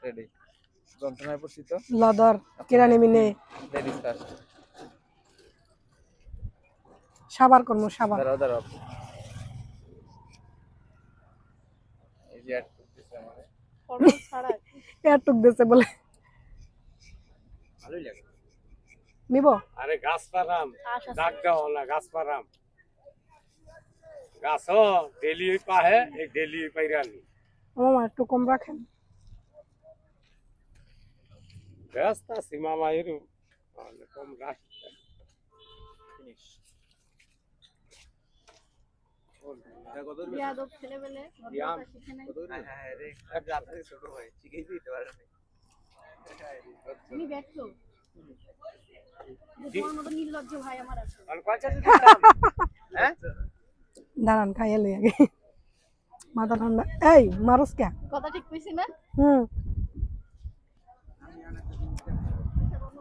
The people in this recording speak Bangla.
রেডি যন্ত্রণায় পড়ছি তো লদর কেরানি মিনে রেডি স্যার সাবার করবো সাবার দাঁড়াও দাঁড়াও এই যে অ্যাড করতেছে আমারে হরমোন ছাড়া এটুক দিছে বলে ভালোই লাগে নিব আরে গাছ পারাম আশা ডাক দাও না গাছ পারাম গাছ ডেলি পাহে এই ডেলি পাইরানি মামা একটু কম রাখেন রাস্তা সীমা মাহির কম রাখ ফিনিশ কত বিয়াদব ছেলেবেলে ইয়াম। ভদ্রতা শিখে নাই হ্যাঁ রে আপনি ছোট ভাই শিখেই দিতে পারেন আমি ব্যর্থ তোমার মতো নির্লজ্জ ভাই আমার আছে আর কয়টা দিতাম হ্যাঁ দাঁড়ান খাইয়ে লই আগে মাথা ঠান্ডা এই মারুস কে কথা ঠিক কইছি না হুম